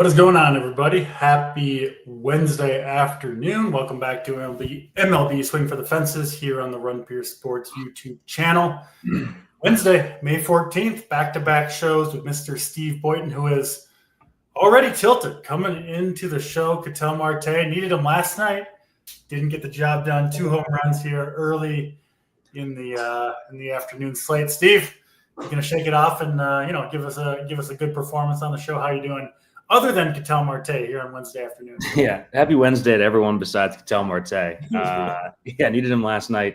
What is going on, everybody? Happy Wednesday afternoon. Welcome back to MLB Swing for the Fences here on the Run Pure Sports YouTube channel. Wednesday, May 14th, back-to-back shows with Mr. Steve Boyton, who is already tilted coming into the show. Ketel Marte needed him last night. Didn't get the job done. 2 home runs here early in the afternoon slate. Steve, you're going to shake it off and give us a good performance on the show. How you doing? Other than Ketel Marte here on Wednesday afternoon. Yeah, happy Wednesday to everyone besides Ketel Marte. Needed him last night.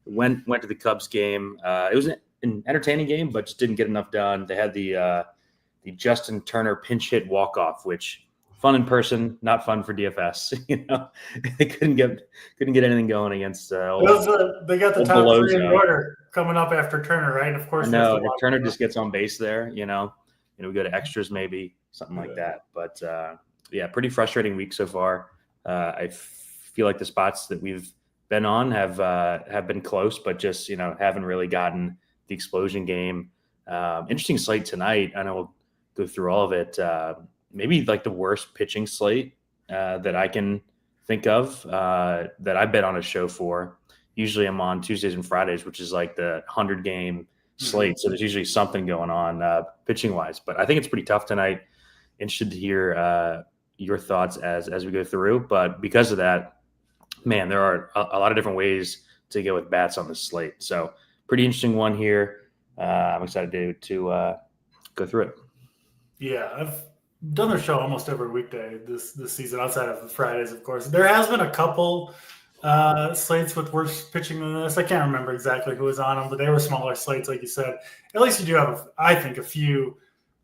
Went to the Cubs game. It was an entertaining game, but just didn't get enough done. They had the Justin Turner pinch hit walk-off, which fun in person, not fun for DFS. They couldn't get anything going against. They got the top 3 in the order coming up after Turner, right? Of course. No, if Turner just gets on base there, we go to extras maybe. Something like that. But pretty frustrating week so far. I feel like the spots that we've been on have been close, but just, haven't really gotten the explosion game. Interesting slate tonight. I know we'll go through all of it. Maybe like the worst pitching slate that I can think of that I bet on a show for. Usually I'm on Tuesdays and Fridays, which is like the 100-game slate. So there's usually something going on pitching-wise. But I think it's pretty tough tonight. Interested to hear your thoughts as we go through. But because of that, man, there are a lot of different ways to go with bats on the slate. So pretty interesting one here. I'm excited to go through it. Yeah, I've done the show almost every weekday this season, outside of the Fridays, of course. There has been a couple slates with worse pitching than this. I can't remember exactly who was on them, but they were smaller slates, like you said. At least you do have, I think, a few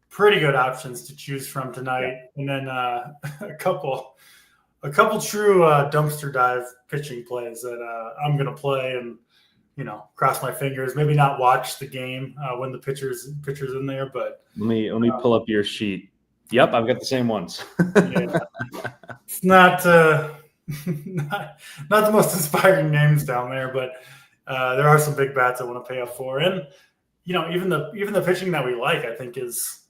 pretty good options to choose from tonight, and then a couple true dumpster dive pitching plays that I'm going to play and cross my fingers. Maybe not watch the game when the pitcher's in there, but let me pull up your sheet. Yep, I've got the same ones. Yeah. It's not the most inspiring names down there, but there are some big bats I want to pay up for, and even the pitching that we like, I think, is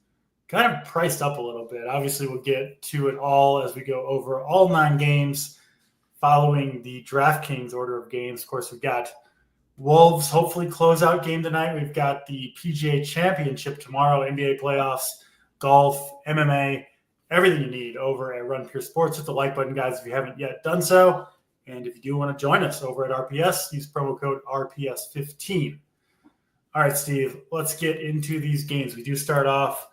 kind of priced up a little bit. Obviously, we'll get to it all as we go over all 9 games following the DraftKings order of games. Of course, we've got Wolves hopefully closeout game tonight. We've got the PGA Championship tomorrow, NBA playoffs, golf, MMA, everything you need over at Run Pure Sports. Hit the like button, guys, if you haven't yet done so. And if you do want to join us over at RPS, use promo code RPS15. All right, Steve, let's get into these games. We do start off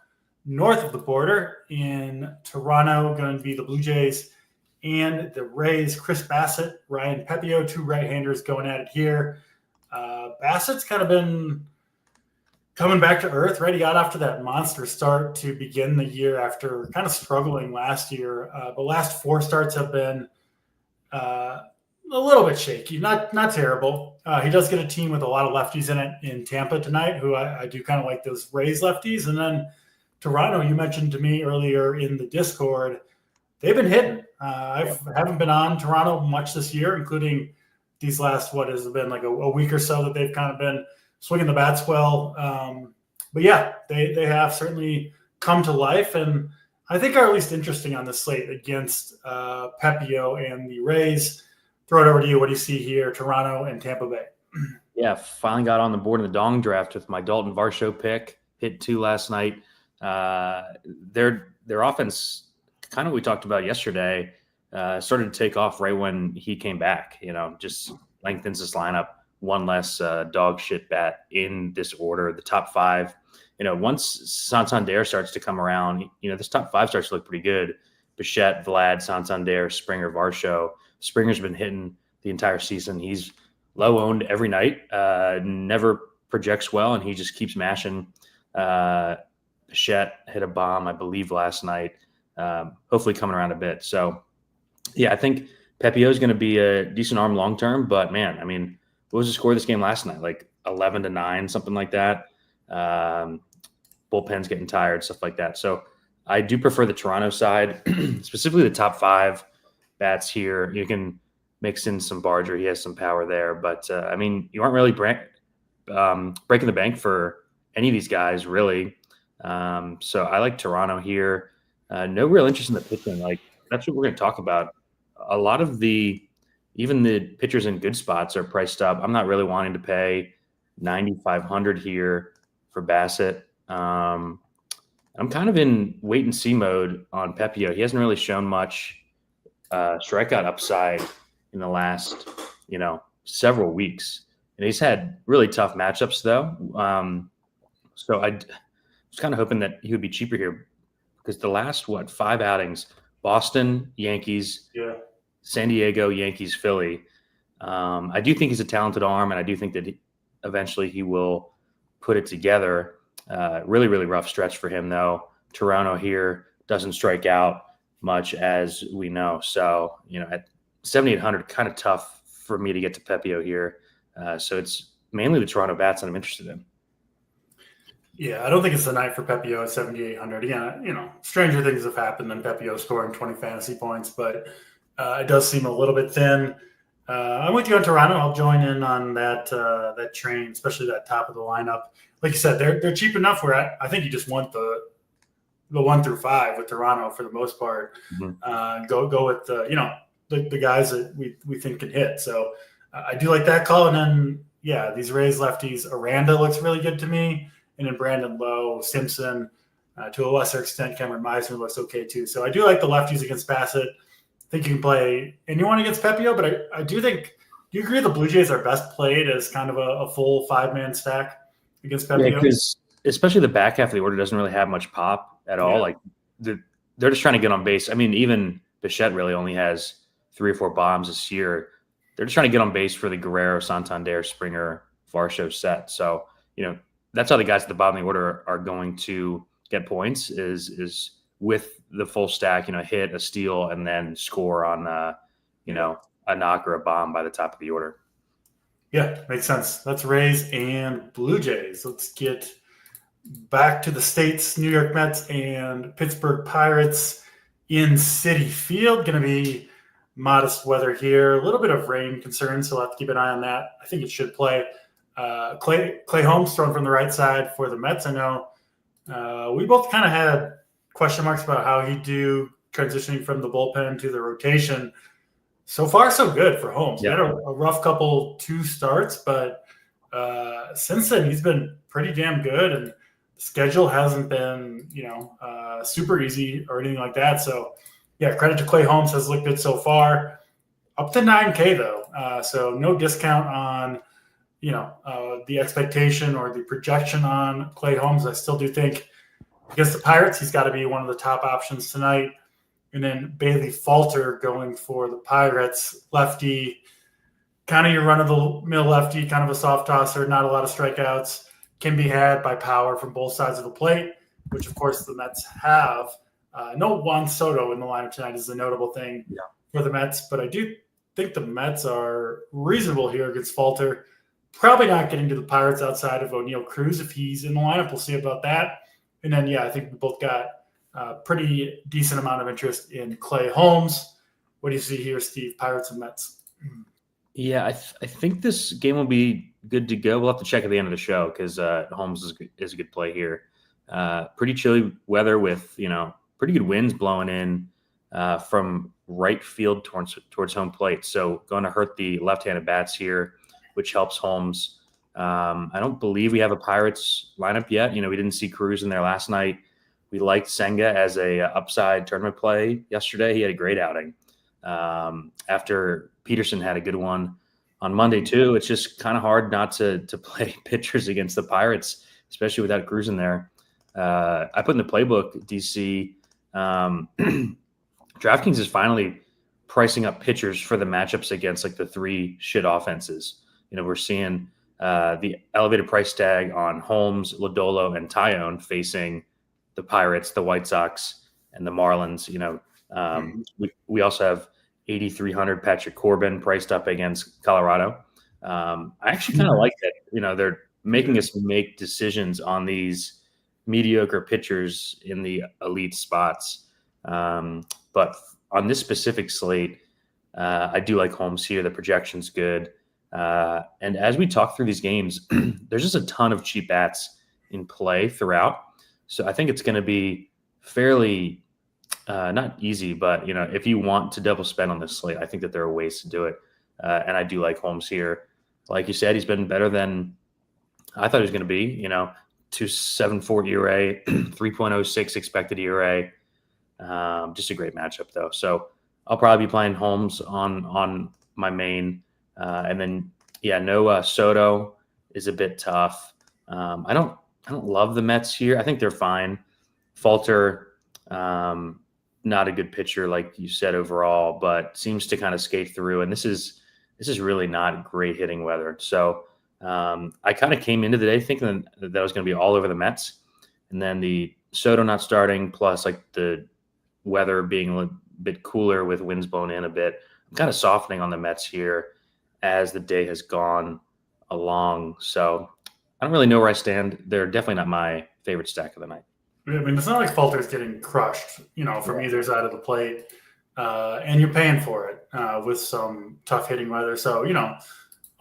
north of the border in Toronto, going to be the Blue Jays and the Rays. Chris Bassett, Ryan Pepiot, 2 right-handers going at it here. Bassett's kind of been coming back to earth, right? He got off to that monster start to begin the year after kind of struggling last year. The last 4 starts have been a little bit shaky, not terrible. He does get a team with a lot of lefties in it in Tampa tonight, who I do kind of like those Rays lefties. And then Toronto, you mentioned to me earlier in the Discord, they've been hitting. I haven't been on Toronto much this year, including these last, what has been like a week or so that they've kind of been swinging the bats well. But yeah, they have certainly come to life, and I think are at least interesting on the slate against Pepiot and the Rays. Throw it over to you. What do you see here, Toronto and Tampa Bay? Yeah, finally got on the board in the Dong draft with my Dalton Varsho pick. Hit 2 last night. Their offense, kind of we talked about yesterday, started to take off right when he came back. Just lengthens this lineup. One less dog shit bat in this order. The top 5. Once Santander starts to come around, this top 5 starts to look pretty good. Bichette, Vlad, Santander, Springer, Varsho. Springer's been hitting the entire season. He's low owned every night. Never projects well, and he just keeps mashing. Bichette hit a bomb, I believe, last night. Hopefully coming around a bit. So, yeah, I think Pepiot is going to be a decent arm long term. But, man, I mean, what was the score of this game last night? Like 11-9, something like that. Bullpen's getting tired, stuff like that. So I do prefer the Toronto side, specifically the top 5 bats here. You can mix in some Barger. He has some power there. But, I mean, you aren't really breaking the bank for any of these guys, really. So I like Toronto here. No real interest in the pitching. Like, that's what we're going to talk about. A lot of even the pitchers in good spots are priced up. I'm not really wanting to pay 9,500 here for Bassett. I'm kind of in wait and see mode on Pepio. He hasn't really shown much strikeout upside in the last, several weeks. And he's had really tough matchups though. So I was kind of hoping that he would be cheaper here because the last, 5 outings, Boston, Yankees, San Diego, Yankees, Philly. I do think he's a talented arm, and I do think that eventually he will put it together. Really, really rough stretch for him, though. Toronto here doesn't strike out much, as we know. So, at 7,800, kind of tough for me to get to Pepio here. So it's mainly the Toronto bats that I'm interested in. Yeah, I don't think it's the night for Pepio at 7,800. Again, stranger things have happened than Pepio scoring 20 fantasy points, but it does seem a little bit thin. I'm with you on Toronto. I'll join in on that train, especially that top of the lineup. Like you said, they're cheap enough where I think you just want the 1 through 5 with Toronto for the most part. Mm-hmm. Go with the guys that we think can hit. So I do like that call. And then these Rays lefties, Aranda looks really good to me, and then Brandon Lowe, Simpson, to a lesser extent, Cameron Meisner looks okay too. So I do like the lefties against Bassett. I think you can play anyone against Pepio, but I do think. Do you agree the Blue Jays are best played as kind of a full 5-man stack against Pepio? Yeah, because especially the back half of the order doesn't really have much pop at all. Like they're just trying to get on base. I mean, even Bichette really only has 3 or 4 bombs this year. They're just trying to get on base for the Guerrero, Santander, Springer, Varsho set. So, that's how the guys at the bottom of the order are going to get points is with the full stack, hit, a steal, and then score on, a knock or a bomb by the top of the order. Yeah, makes sense. That's Rays and Blue Jays. Let's get back to the States, New York Mets and Pittsburgh Pirates in Citi Field. Going to be modest weather here. A little bit of rain concerns, so we'll have to keep an eye on that. I think it should play. Clay Holmes thrown from the right side for the Mets. I know we both kind of had question marks about how he'd do transitioning from the bullpen to the rotation. So far, so good for Holmes. He had a rough couple 2 starts, but since then he's been pretty damn good, and the schedule hasn't been, super easy or anything like that. So, credit to Clay Holmes, has looked good so far. Up to 9K though, so no discount on, the expectation or the projection on Clay Holmes. I still do think against the Pirates, he's got to be one of the top options tonight. And then Bailey Falter going for the Pirates, lefty, kind of your run-of-the-mill lefty, kind of a soft tosser, not a lot of strikeouts, can be had by power from both sides of the plate, which, of course, the Mets have. No Juan Soto in the lineup tonight is a notable thing for the Mets, but I do think the Mets are reasonable here against Falter. Probably not getting to the Pirates outside of O'Neal Cruz if he's in the lineup. We'll see about that. And then, I think we both got pretty decent amount of interest in Clay Holmes. What do you see here, Steve? Pirates and Mets. Yeah, I think this game will be good to go. We'll have to check at the end of the show because Holmes is a good play here. Pretty chilly weather with pretty good winds blowing in from right field towards home plate. So going to hurt the left-handed bats here, which helps Holmes. I don't believe we have a Pirates lineup yet. We didn't see Cruz in there last night. We liked Senga as a upside tournament play yesterday. He had a great outing. After Peterson had a good one on Monday too. It's just kind of hard not to play pitchers against the Pirates, especially without Cruz in there. I put in the playbook, DC. DraftKings is finally pricing up pitchers for the matchups against like the 3 shit offenses. We're seeing the elevated price tag on Holmes, Lodolo, and Tyone facing the Pirates, the White Sox, and the Marlins. We also have 8,300 Patrick Corbin priced up against Colorado. I actually kind of like that. They're making us make decisions on these mediocre pitchers in the elite spots. But on this specific slate, I do like Holmes here. The projection's good. And as we talk through these games, there's just a ton of cheap bats in play throughout. So I think it's going to be fairly not easy, but if you want to double spend on this slate, I think that there are ways to do it. And I do like Holmes here. Like you said, he's been better than I thought he was going to be. 2.74 ERA, 3.06 expected ERA. Just a great matchup though. So I'll probably be playing Holmes on my main, and then no Soto is a bit tough. I don't love the Mets here. I think they're fine. Falter, not a good pitcher like you said overall, but seems to kind of skate through. And this is really not great hitting weather. So I kind of came into the day thinking that was going to be all over the Mets, and then the Soto not starting plus like the weather being a bit cooler with winds blown in a bit. I'm kind of softening on the Mets here as the day has gone along. So I don't really know where I stand. They're definitely not my favorite stack of the night. I mean, it's not like Falter's getting crushed, from either side of the plate, and you're paying for it with some tough hitting weather. So,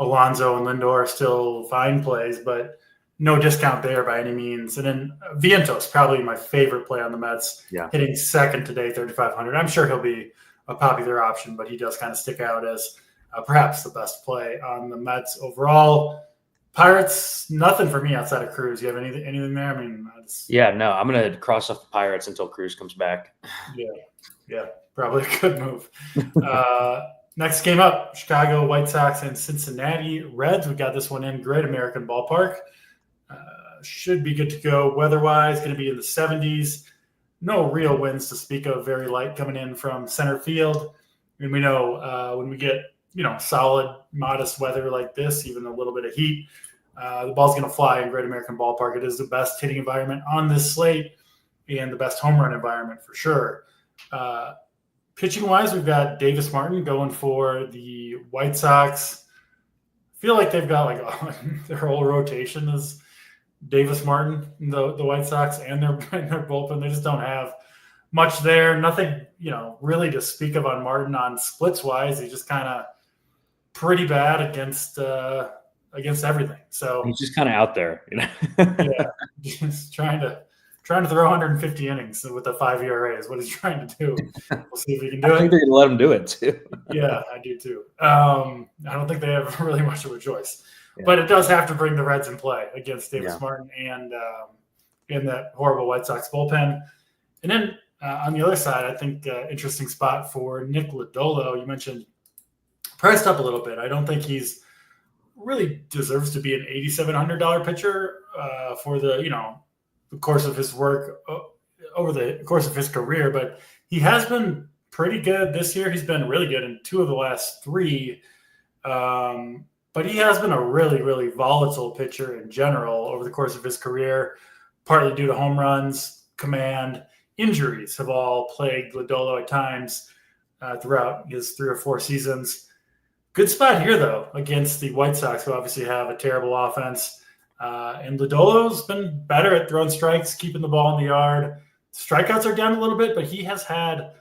Alonso and Lindor are still fine plays, but no discount there by any means. And then Vientos, probably my favorite play on the Mets, hitting second today, 3,500. I'm sure he'll be a popular option, but he does kind of stick out as perhaps the best play on the Mets overall. Pirates, nothing for me outside of Cruz. You have anything there? I mean, no, I'm going to cross off the Pirates until Cruz comes back. Yeah, probably a good move. Next game up, Chicago White Sox and Cincinnati Reds. We got this one in Great American Ballpark. Should be good to go weather-wise. Going to be in the 70s. No real winds to speak of. Very light coming in from center field. And we know when we get solid, modest weather like this, even a little bit of heat, the ball's going to fly in Great American Ballpark. It is the best hitting environment on this slate and the best home run environment for sure. Pitching-wise, we've got Davis Martin going for the White Sox. I feel like they've got their whole rotation is Davis Martin, the White Sox, and their bullpen. They just don't have much there. Nothing, really to speak of on Martin on splits-wise. He's just kind of pretty bad against everything. So he's just kind of out there, just trying to throw 150 innings with a 5 ERA is what he's trying to do. We'll see if he can do it. I think they're going to let him do it too. Yeah, I do too. I don't think they have really much of a choice, but it does have to bring the Reds in play against Davis Martin and in that horrible White Sox bullpen. And then on the other side, I think interesting spot for Nick Lodolo. You mentioned priced up a little bit. I don't think he's really deserves to be an $8,700 pitcher for the course of his work over the course of his career, but he has been pretty good this year. He's been really good in 2 of the last 3, but he has been a really, really volatile pitcher in general over the course of his career, partly due to home runs, command, injuries have all plagued Lodolo at times throughout his 3 or 4 seasons. Good spot here, though, against the White Sox, who obviously have a terrible offense. And Lodolo's been better at throwing strikes, keeping the ball in the yard. Strikeouts are down a little bit, but he has had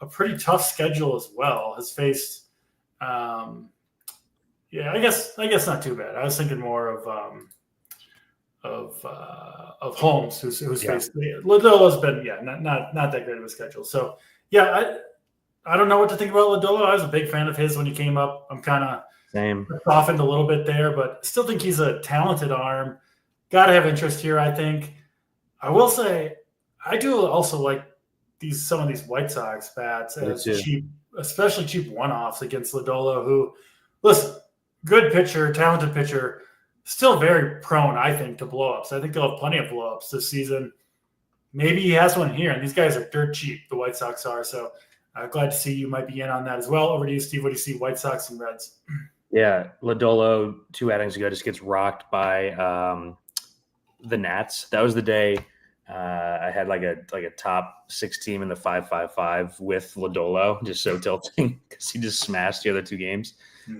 a pretty tough schedule as well. Has faced, I guess not too bad. I was thinking more of Holmes, who's faced. Lodolo's been not that great of a schedule. So I don't know what to think about Lodolo. I was a big fan of his when he came up. I'm kind of softened a little bit there, but still think he's a talented arm. Got to have interest here, I think. I will say I do also like some of these White Sox bats as cheap, especially cheap one-offs against Lodolo, who, listen, good pitcher, talented pitcher, still very prone, I think, to blow-ups. I think they'll have plenty of blow-ups this season. Maybe he has one here, and these guys are dirt cheap, the White Sox are, so glad to see you might be in on that as well. Over to you, Steve. What do you see, White Sox and Reds? Yeah, Lodolo 2 outings ago just gets rocked by the Nats. That was the day I had like a top 6 team in the 5-5-5 with Lodolo, just so tilting because he just smashed the other 2 games.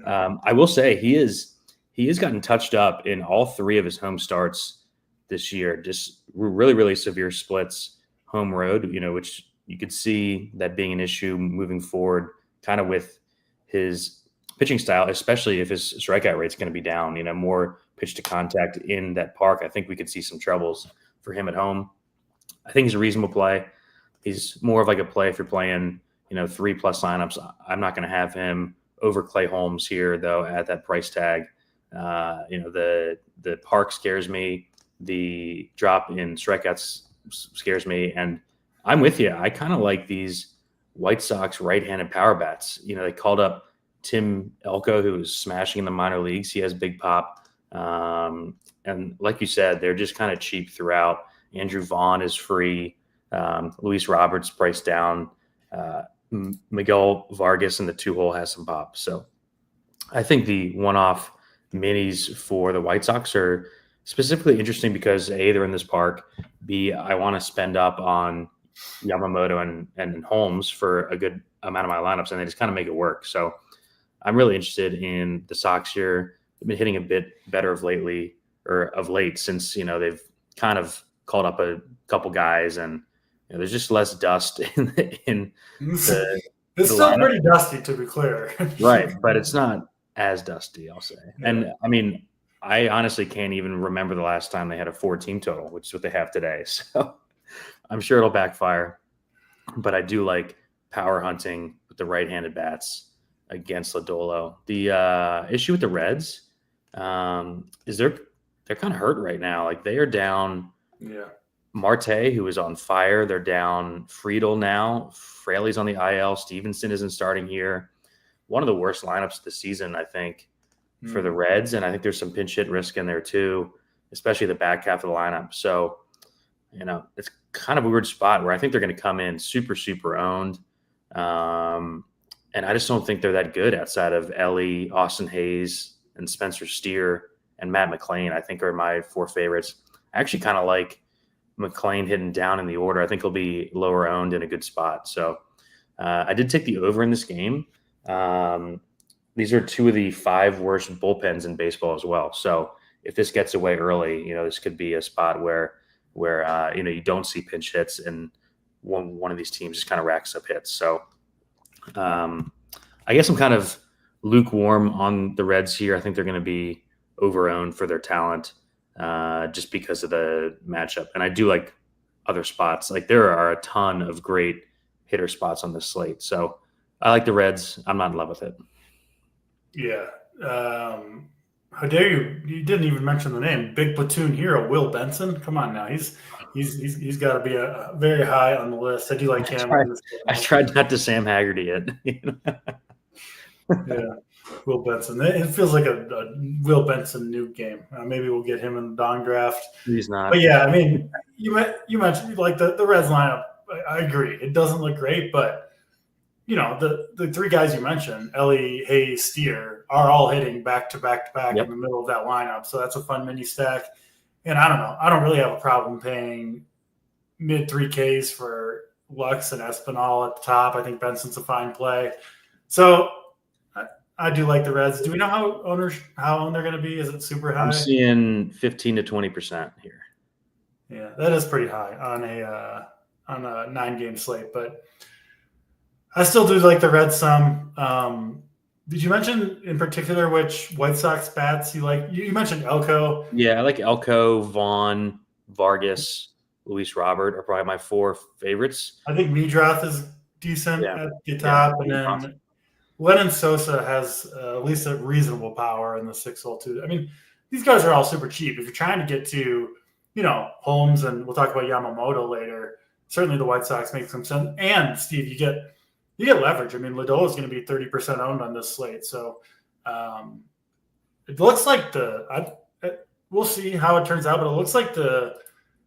I will say he has gotten touched up in all 3 of his home starts this year. Just really, really severe splits, home road, which you could see that being an issue moving forward, kind of with his pitching style, especially if his strikeout rate's going to be down, more pitch to contact in that park. I think we could see some troubles for him at home. I think he's a reasonable play. he's more of like a play if you're playing, 3+ lineups. I'm not going to have him over Clay Holmes here though at that price tag. The park scares me. The drop in strikeouts scares me, and I'm with you. I kind of like these White Sox right-handed power bats. They called up Tim Elko, who was smashing in the minor leagues. He has big pop. And like you said, they're just kind of cheap throughout. Andrew Vaughn is free. Luis Roberts priced down. Miguel Vargas in the 2-hole has some pop. So I think the one-off minis for the White Sox are specifically interesting because A, they're in this park. B, I want to spend up on Yamamoto and Holmes for a good amount of my lineups, and they just kind of make it work. So I'm really interested in the Sox here. They've been hitting a bit better of late since, they've kind of called up a couple guys, and there's just less dust in the it's still lineup. Pretty dusty, to be clear. Right, but it's not as dusty, I'll say. Yeah. And I mean, I honestly can't even remember the last time they had a 4-team total, which is what they have today. So I'm sure it'll backfire. But I do like power hunting with the right-handed bats against Lodolo. The issue with the Reds is they're kind of hurt right now. Like, they are down. Yeah. Marte, who is on fire. They're down Friedel now. Fraley's on the IL. Stevenson isn't starting here. One of the worst lineups of the season, I think, for the Reds. And I think there's some pinch hit risk in there too, especially the back half of the lineup. So, it's kind of a weird spot where I think they're going to come in super, super owned. And I just don't think they're that good outside of Ellie, Austin Hayes, and Spencer Steer and Matt McLain. I think are my 4 favorites. I actually kind of like McLain hidden down in the order. I think he'll be lower owned in a good spot. So I did take the over in this game. These are 2 of the 5 worst bullpens in baseball as well. So if this gets away early, this could be a spot where you don't see pinch hits and one of these teams just kind of racks up hits. So I guess I'm kind of lukewarm on the Reds here. I think they're going to be over-owned for their talent just because of the matchup. And I do like other spots. Like, there are a ton of great hitter spots on this slate. So I like the Reds. I'm not in love with it. Yeah. How dare you? You didn't even mention the name. Big platoon hero, Will Benson. Come on now. He's got to be a very high on the list. I do like him. I tried not to Sam Haggerty it. Yeah. Will Benson. It feels like a Will Benson new game. Maybe we'll get him in the Dong draft. He's not. But yeah, I mean, you mentioned like the Reds lineup. I agree. It doesn't look great, but the 3 guys you mentioned, Ellie, Hayes, Steer, are all hitting back to back in the middle of that lineup. So that's a fun mini stack. And I don't know. I don't really have a problem paying mid 3Ks for Lux and Espinal at the top. I think Benson's a fine play. So I do like the Reds. Do we know how owned they're going to be? Is it super high? I'm seeing 15 to 20% here. Yeah, that is pretty high on a 9-game slate, but I still do like the Reds some. Did you mention in particular which White Sox bats you like? You mentioned Elko. Yeah, I like Elko, Vaughn, Vargas, Luis Robert are probably my 4 favorites. I think Medrath is decent at the top, and then Lennon Sosa has at least a reasonable power in the 6-hole too. I mean, these guys are all super cheap. If you're trying to get to, Holmes, and we'll talk about Yamamoto later, certainly the White Sox make some sense. And Steve, you get leverage. I mean, Lodolo is going to be 30% owned on this slate. So it looks like we'll see how it turns out, but it looks like the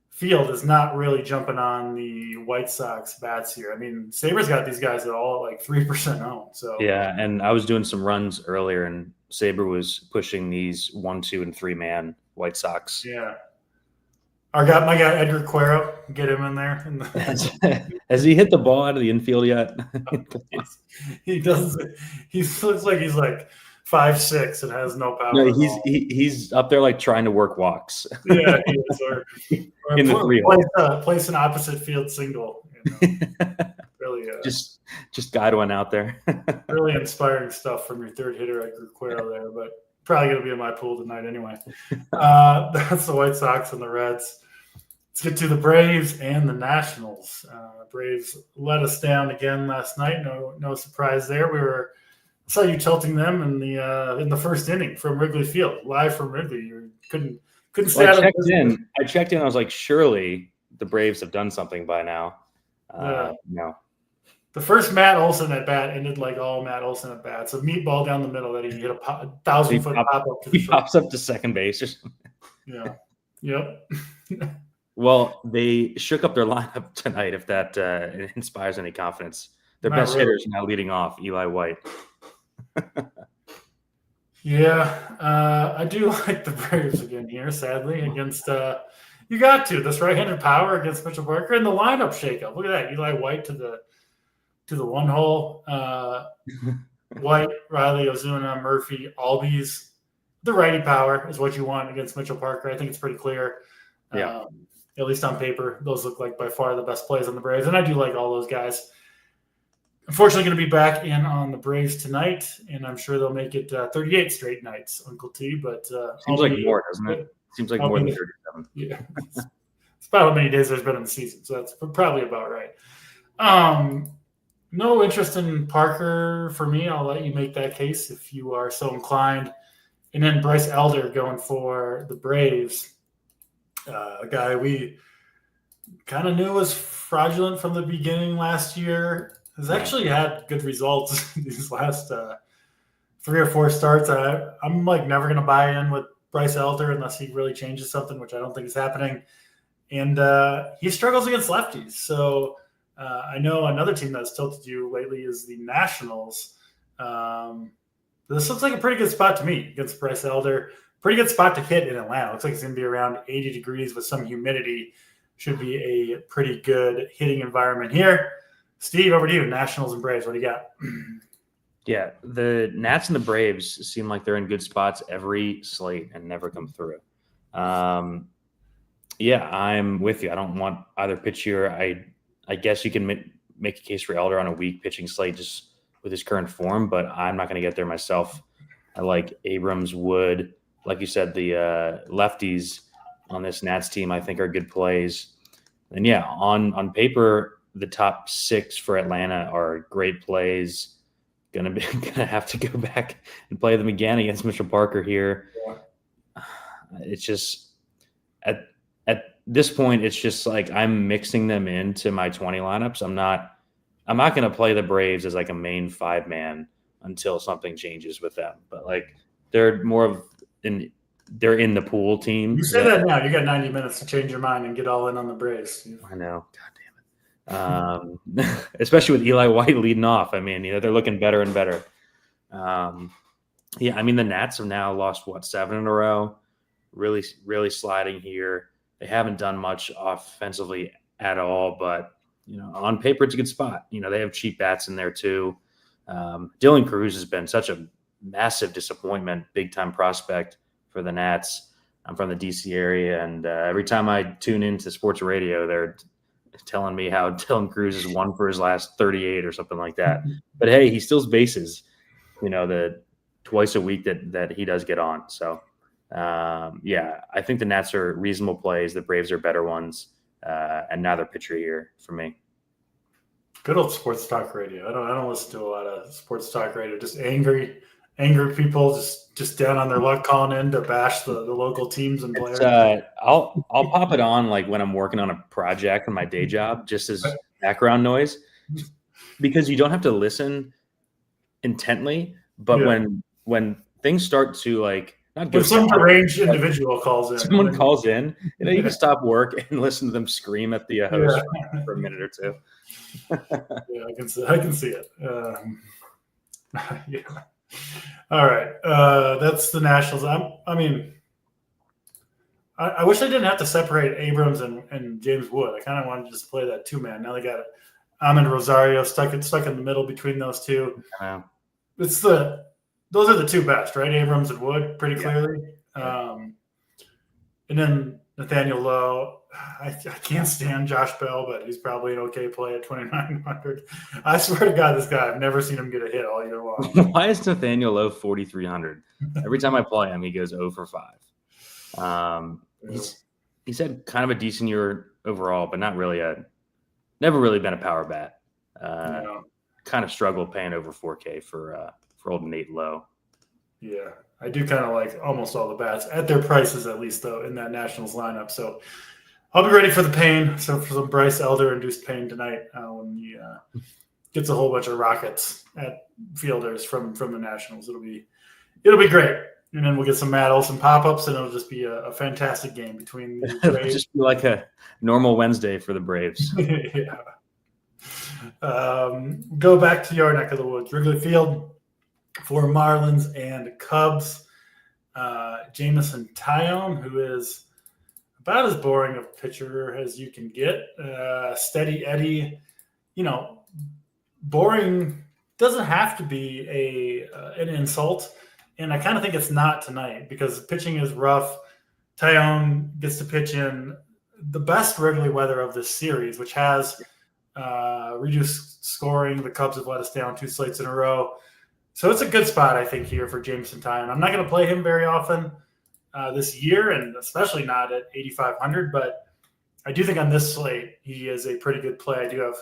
field is not really jumping on the White Sox bats here. I mean, Sabres got these guys at all like 3% owned. So yeah, and I was doing some runs earlier, and Sabre was pushing these 1, 2, and 3 man White Sox. Yeah. My guy Edgar Cuero, get him in there. Has he hit the ball out of the infield yet? He doesn't. He looks like he's like 5'6" and has no power. No, he's up there like trying to work walks. Yeah, he is. Or in the 3-hole. Place an opposite field single. Really, just guide one out there. Really inspiring stuff from your third hitter, Edgar Cuero there, but probably going to be in my pool tonight anyway. That's the White Sox and the Reds. Let's get to the Braves and the Nationals. Braves let us down again last night. No surprise there. I saw you tilting them in the first inning from Wrigley Field, live from Wrigley. You couldn't stay out of it. I checked in. I was like, surely the Braves have done something by now. No. The first Matt Olson at bat ended like all Matt Olson at bats. A meatball down the middle that he hit a 1,000-foot pop up to the He pops up to second base or something. Yeah. Yep. Well, they shook up their lineup tonight, if that inspires any confidence. Their best hitters now leading off, Eli White. Yeah, I do like the Braves again here, sadly, against you got to. This right-handed power against Mitchell Parker and the lineup shakeup. Look at that. Eli White to the one hole. White, Riley, Ozuna, Murphy, Albies. The righty power is what you want against Mitchell Parker. I think it's pretty clear. Yeah. At least on paper, those look like by far the best plays on the Braves. And I do like all those guys. Unfortunately, going to be back in on the Braves tonight, and I'm sure they'll make it 38 straight nights, Uncle T. But seems like more, doesn't it? Seems like more than 37. Yeah. It's about how many days there's been in the season, so that's probably about right. No interest in Parker for me. I'll let you make that case if you are so inclined. And then Bryce Elder going for the Braves, a guy we kind of knew was fraudulent from the beginning last year. Has actually had good results these last 3 or 4 starts. I'm like never going to buy in with Bryce Elder unless he really changes something, which I don't think is happening. And he struggles against lefties. So I know another team that's tilted you lately is the Nationals. This looks like a pretty good spot to me against Bryce Elder. Pretty good spot to hit in Atlanta. Looks like it's going to be around 80 degrees with some humidity. Should be a pretty good hitting environment here. Steve, over to you. Nationals and Braves. What do you got? Yeah, the Nats and the Braves seem like they're in good spots every slate and never come through. Yeah, I'm with you. I don't want either pitch here. I guess you can make a case for Elder on a weak pitching slate just with his current form, but I'm not going to get there myself. I like Abrams, Wood. Like you said, the lefties on this Nats team I think are good plays. And yeah, on paper, the top 6 for Atlanta are great plays. Gonna have to go back and play them again against Mitchell Parker here. Yeah. It's just at this point, it's just like I'm mixing them into my 20 lineups. I'm not going to play the Braves as like a main 5-man until something changes with them. But like they're more of they're in the pool team. You say that now. You got 90 minutes to change your mind and get all in on the Braves. I know. God damn it. Especially with Eli White leading off. I mean, they're looking better and better. Yeah, I mean, the Nats have now lost 7 in a row. Really, really sliding here. They haven't done much offensively at all, but on paper, it's a good spot. They have cheap bats in there too. Dylan Cruz has been such a massive disappointment, big time prospect for the Nats. I'm from the DC area, and every time I tune into sports radio, they're telling me how Dylan Cruz is 1 for his last 38 or something like that. But hey, he steals bases, the twice a week that he does get on. So yeah, I think the Nats are reasonable plays. The Braves are better ones. And now they're pitcher here for me. Good old sports talk radio. I don't listen to a lot of sports talk radio. Just angry people just down on their luck calling in to bash the local teams and players. I'll pop it on like when I'm working on a project on my day job, just as background noise, because you don't have to listen intently. But when things start to like not go, when some deranged individual calls in, someone calls in, you can stop work and listen to them scream at the host for a minute or two. Yeah, I can see it. Yeah. All right, that's the Nationals. I wish I didn't have to separate Abrams and James Wood. I kind of wanted to just play that 2-man. Now they got Amin Rosario stuck in the middle between those two. Those are the 2 best, right? Abrams and Wood, pretty clearly. And then Nathaniel Lowe. I can't stand Josh Bell, but he's probably an okay play at 2,900. I swear to God, this guy, I've never seen him get a hit all year long. Why is Nathaniel Lowe 4,300? Every time I play him, he goes 0 for 5. he's had kind of a decent year overall, but never really been a power bat. No. Kind of struggled paying over 4K for old Nate Lowe. Yeah, I do kind of like almost all the bats at their prices, at least though, in that Nationals lineup. So I'll be ready for the pain. So for some Bryce Elder induced pain tonight when he gets a whole bunch of rockets at fielders from the Nationals. It'll be great. And then we'll get some Matt Olson pop-ups, and it'll just be a fantastic game between the Braves. It'll just be like a normal Wednesday for the Braves. Yeah. Go back to your neck of the woods, Wrigley Field, for Marlins and Cubs. Jameson Taillon, who is about as boring of a pitcher as you can get. Steady Eddie, boring doesn't have to be an insult, and I kind of think it's not tonight because pitching is rough. Taillon gets to pitch in the best Wrigley weather of this series, which has reduced scoring. The Cubs have let us down 2 slates in a row. So it's a good spot, I think, here for Jameson Taillon. I'm not going to play him very often this year, and especially not at 8,500, but I do think on this slate he is a pretty good play. I do have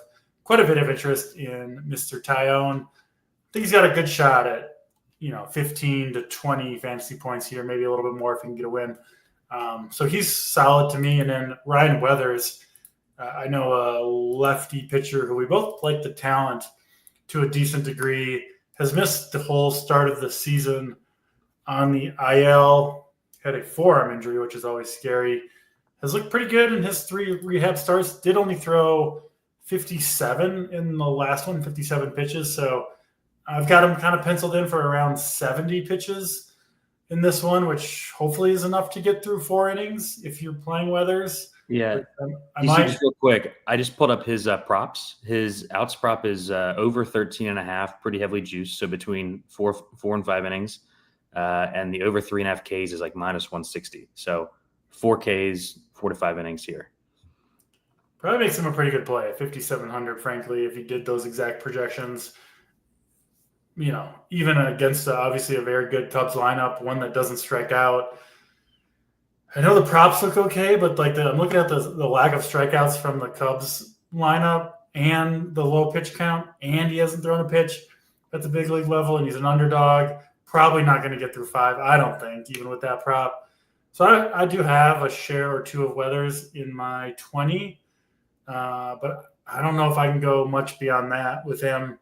quite a bit of interest in Mr. Taillon. I think he's got a good shot at 15 to 20 fantasy points here, maybe a little bit more if he can get a win. So he's solid to me. And then Ryan Weathers, I know a lefty pitcher who we both like the talent to a decent degree, has missed the whole start of the season on the IL, had a forearm injury, which is always scary. Has looked pretty good in his 3 rehab starts. Did only throw 57 in the last one, 57 pitches. So I've got him kind of penciled in for around 70 pitches in this one, which hopefully is enough to get through 4 innings if you're playing Weathers. Yeah. Just real quick, I just pulled up his props. His outs prop is over 13.5, pretty heavily juiced. So between 4 and 5 innings. And the over 3.5 Ks is like minus 160. So 4 Ks, 4 to 5 innings here. Probably makes him a pretty good play at 5,700, frankly, if he did those exact projections. Even against obviously a very good Cubs lineup, one that doesn't strike out. I know the props look okay, but I'm looking at the lack of strikeouts from the Cubs lineup and the low pitch count, and he hasn't thrown a pitch at the big league level, and he's an underdog. Probably not going to get through 5, I don't think, even with that prop. So I do have a share or 2 of Weathers in my 20, but I don't know if I can go much beyond that with him.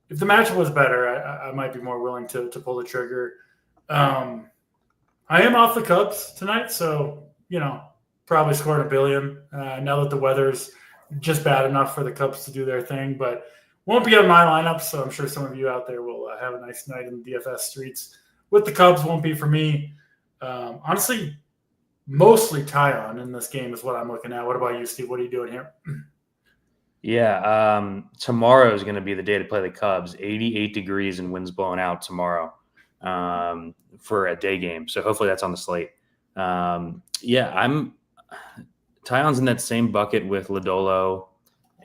If the matchup was better, I might be more willing to pull the trigger. I am off the Cubs tonight, so, probably scoring $1 billion now that the weather's just bad enough for the Cubs to do their thing, but won't be on my lineup, so I'm sure some of you out there will have a nice night in the DFS streets. With the Cubs, won't be for me. Honestly, mostly Taillon in this game is what I'm looking at. What about you, Steve? What are you doing here? Yeah, tomorrow is going to be the day to play the Cubs. 88 degrees and winds blowing out tomorrow for a day game. So hopefully that's on the slate. Taillon's in that same bucket with Lodolo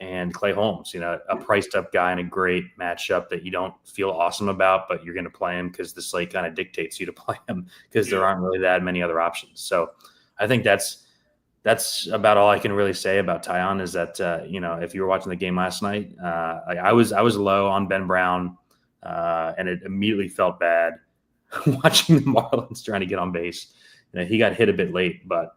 and Clay Holmes, a priced up guy in a great matchup that you don't feel awesome about, but you're going to play him because the slate kind of dictates you to play him because there aren't really that many other options. So I think that's about all I can really say about Taillon is that, if you were watching the game last night, I was low on Ben Brown and it immediately felt bad watching the Marlins trying to get on base. He got hit a bit late, but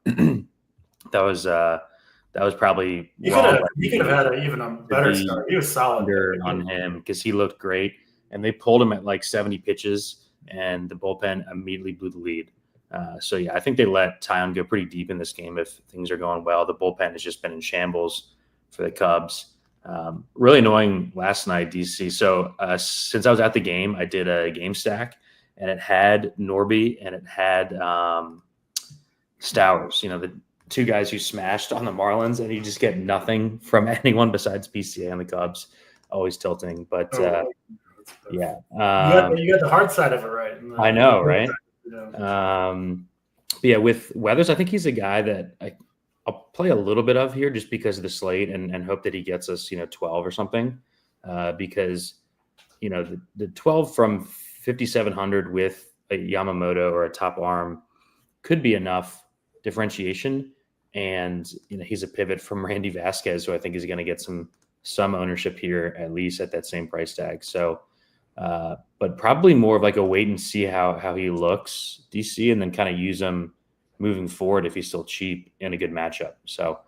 that was probably he could have had even a better start. He was solid on him because he looked great, and they pulled him at like 70 pitches, and the bullpen immediately blew the lead. I think they let Taillon go pretty deep in this game if things are going well. The bullpen has just been in shambles for the Cubs. Really annoying last night, DC. So since I was at the game, I did a game stack, and it had Norby and it had Stowers, the 2 guys who smashed on the Marlins, and you just get nothing from anyone besides PCA on the Cubs. Always tilting, but yeah. You got the hard side of it right. I know, right? With Weathers, I think he's a guy that I'll play a little bit of here just because of the slate and hope that he gets us, 12 or something. Because, the 12 from 5,700 with a Yamamoto or a top arm could be enough differentiation. And he's a pivot from Randy Vasquez, who I think is going to get some ownership here, at least at that same price tag. So, but probably more of like a wait and see how he looks, DC, and then kind of use him moving forward if he's still cheap in a good matchup. So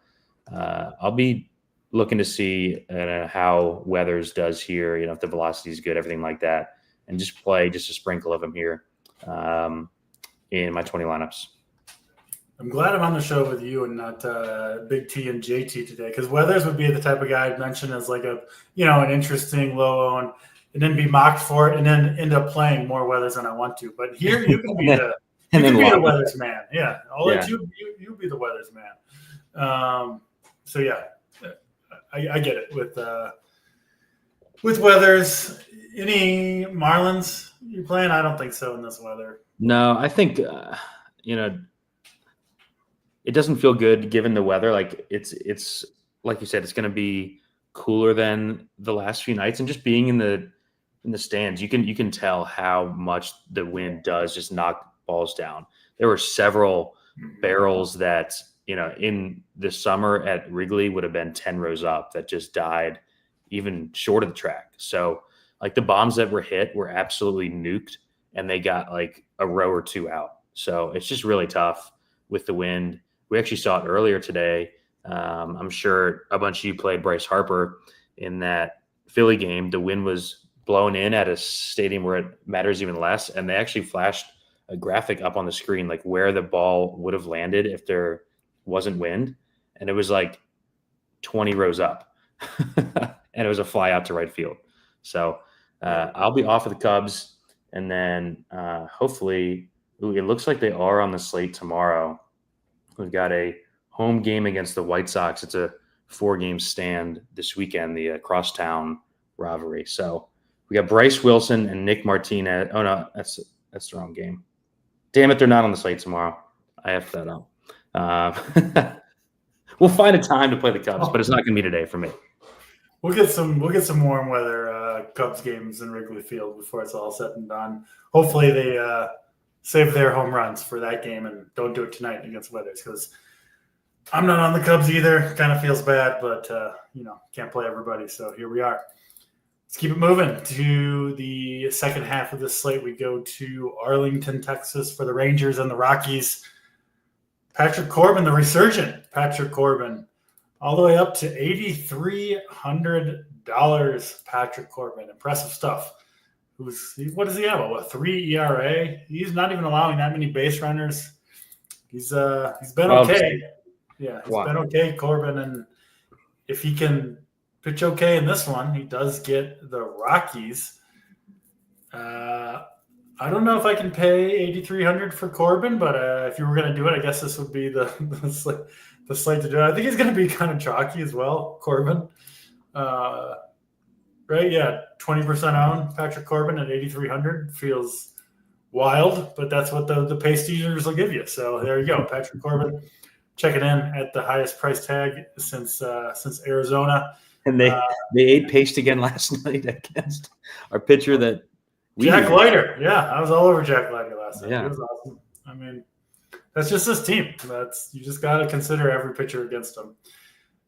I'll be looking to see how Weathers does here, if the velocity is good, everything like that, and just play just a sprinkle of him here in my 20 lineups. I'm glad I'm on the show with you and not Big T and JT today, because Weathers would be the type of guy I'd mention as like an interesting low own, and then be mocked for it, and then end up playing more Weathers than I want to. But here you can be the Weathers man. Yeah, I'll let you be the Weathers man. So yeah, I get it with Weathers. Any Marlins you playing? I don't think so in this weather. No, I think it doesn't feel good given the weather. Like it's like you said, it's going to be cooler than the last few nights, and just being in the stands, you can tell how much the wind does just knock balls down. There were several barrels that in the summer at Wrigley would have been 10 rows up that just died even short of the track. So like the bombs that were hit were absolutely nuked, and they got like a row or two out. So it's just really tough with the wind. We actually saw it earlier today. I'm sure a bunch of you played Bryce Harper in that Philly game. The wind was blown in at a stadium where it matters even less, and they actually flashed a graphic up on the screen like where the ball would have landed if there wasn't wind, and it was like 20 rows up, and it was a fly out to right field. So I'll be off of the Cubs, and then hopefully it looks like they are on the slate tomorrow. We've got a home game against the White Sox. It's a 4-game stand this weekend, the crosstown rivalry. So we got Bryce Wilson and Nick Martinez. Oh no, that's the wrong game. Damn it, they're not on the slate tomorrow. I effed that up. We'll find a time to play the Cubs, but it's not going to be today for me. We'll get some warm weather Cubs games in Wrigley Field before it's all said and done. Hopefully they save their home runs for that game and don't do it tonight against Weathers, because I'm not on the Cubs either. Kind of feels bad, but can't play everybody. So here we are. Let's keep it moving to the second half of this slate. We go to Arlington, Texas for the Rangers and the Rockies. Patrick Corbin, the resurgent Patrick Corbin, all the way up to $8,300. Patrick Corbin, impressive stuff. What does he have? A 3 ERA? He's not even allowing that many base runners. He's been okay. Yeah, he's been okay, Corbin, and if he can pitch okay in this one, he does get the Rockies. I don't know if I can pay $8,300 for Corbin, but if you were going to do it, I guess this would be the slate to do it. I think he's going to be kind of chalky as well, Corbin. Right? Yeah, 20% owned. Patrick Corbin at $8,300 feels wild, but that's what the pace teasers will give you. So there you go, Patrick Corbin checking in at the highest price tag since Arizona. And they ate pace again last night against our pitcher that Jack Leiter. Yeah, I was all over Jack Leiter last night. Yeah. He was awesome. I mean, that's just this team. You just got to consider every pitcher against them.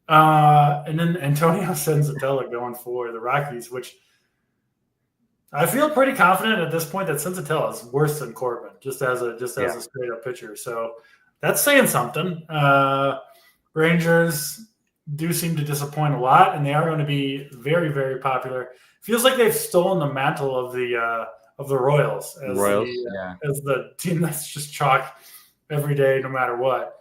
And then Antonio Senzatella going for the Rockies, which I feel pretty confident at this point that Senzatella is worse than Corbin, just as a straight up pitcher. So that's saying something. Rangers do seem to disappoint a lot, and they are going to be very, very popular. Feels like they've stolen the mantle of the Royals as the team that's just chalk every day, no matter what.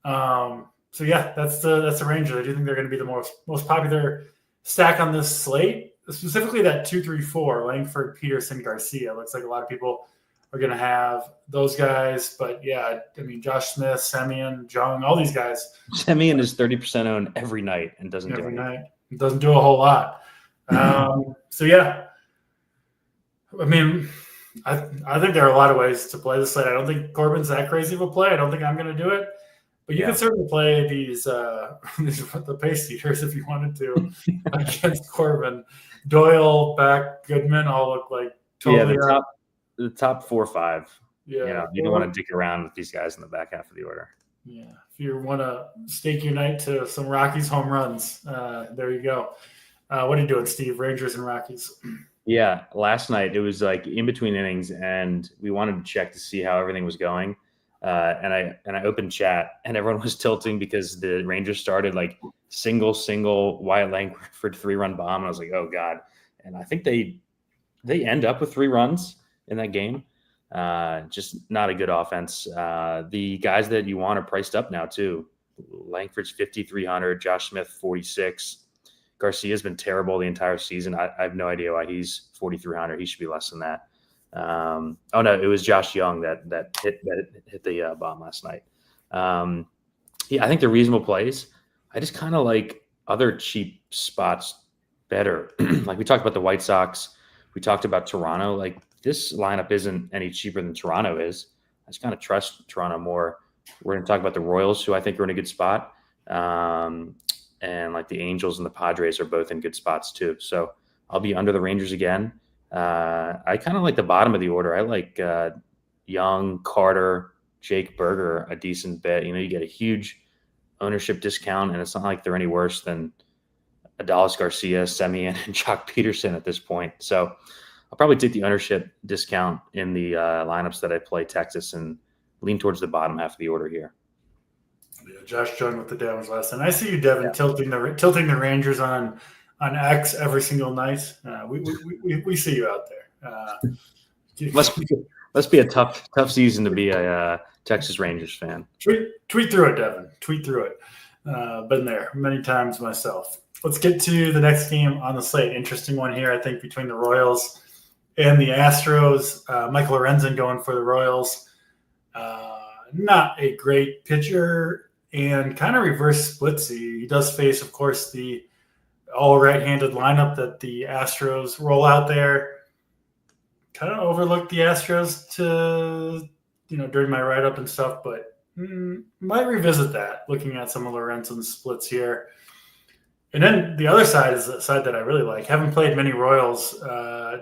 So yeah, that's the Rangers. I do think they're going to be the most popular stack on this slate, specifically that 2-3-4, Langford, Peterson, Garcia. Looks like a lot of people are going to have those guys. But yeah, I mean, Josh Smith, Semien, Jung, all these guys. Semien is 30% owned every night and doesn't do anything. It doesn't do a whole lot. So yeah, I mean, I think there are a lot of ways to play this slate. I don't think Corbin's that crazy of a play. I don't think I'm going to do it. But you can certainly play these the pace eaters if you wanted to against Corbin. Doyle, Beck, Goodman all look like totally the top 4 or 5. Yeah, you don't want to dick around with these guys in the back half of the order. Yeah, If you want to stake your night to some Rockies home runs, there you go. What are you doing, Steve? Rangers and Rockies. Yeah, last night it was like in between innings, and we wanted to check to see how everything was going. And I opened chat, and everyone was tilting because the Rangers started like single Wyatt Langford 3-run bomb, and I was like, oh god. And I think they end up with 3 runs in that game. Just not a good offense. The guys that you want are priced up now too. Langford's 5,300, Josh Smith 46. Garcia's been terrible the entire season. I have no idea why he's 4,300. He should be less than that. Oh no, it was Josh Young that hit the bomb last night. Yeah, I think they're reasonable plays. I just kind of like other cheap spots better. Like we talked about the White Sox. We talked about Toronto. Like this lineup isn't any cheaper than Toronto is. I just kind of trust Toronto more. We're going to talk about the Royals, who I think are in a good spot. And like the Angels and the Padres are both in good spots too. So I'll be under the Rangers again. I kind of like the bottom of the order. I like Young, Carter, Jake Berger a decent bit. You get a huge ownership discount, and it's not like they're any worse than Adolis Garcia, Semien, and Jock Peterson at this point. So I'll probably take the ownership discount in the lineups that I play Texas and lean towards the bottom half of the order here. Yeah, Josh Jung with the Devils last night. I see you, Devin, tilting the Rangers on X every single night. We see you out there. Must be a tough season to be a Texas Rangers fan. Tweet through it, Devin. Tweet through it. Been there many times myself. Let's get to the next game on the slate. Interesting one here, I think, between the Royals and the Astros. Michael Lorenzen going for the Royals. Not a great pitcher and kind of reverse splitsy. He does face, of course, the all right-handed lineup that the Astros roll out there. Kind of overlooked the Astros during my write-up and stuff, but might revisit that, looking at some of Lorenzen's splits here. And then the other side is the side that I really like. Haven't played many Royals,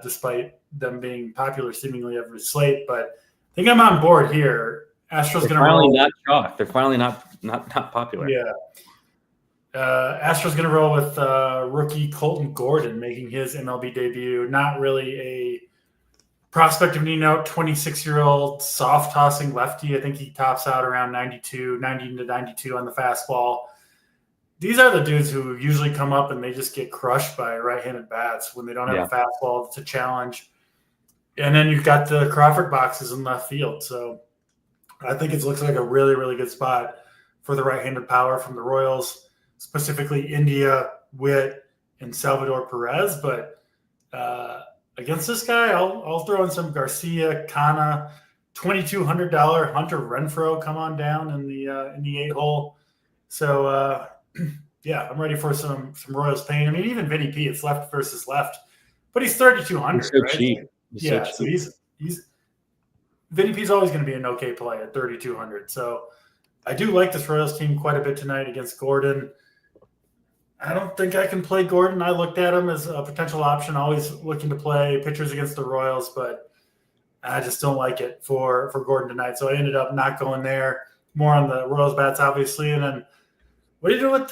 despite them being popular seemingly every slate, but I think I'm on board here. Astros going to roll. Not chalk. They're finally not popular. Yeah. Astros going to roll with rookie Colton Gordon making his MLB debut. Not really a prospect of any note, 26-year-old soft tossing lefty. I think he tops out around 90 to 92 on the fastball. These are the dudes who usually come up and they just get crushed by right-handed bats when they don't have a fastball to challenge. And then you've got the Crawford boxes in left field. So I think it looks like a really, really good spot for the right-handed power from the Royals, specifically India, Witt, and Salvador Perez. But against this guy, I'll throw in some Garcia, Kana, $2,200 Hunter Renfroe come on down in the 8-hole. So yeah, I'm ready for some Royals pain. I mean, even Vinny P, it's left versus left, but he's 3,200. He's so right? cheap. So he's Vinny P's always going to be an okay play at 3,200. So I do like this Royals team quite a bit tonight against Gordon. I don't think I can play Gordon. I looked at him as a potential option, always looking to play pitchers against the Royals, but I just don't like it for Gordon tonight. So I ended up not going there. More on the Royals bats, obviously. And then what are you doing with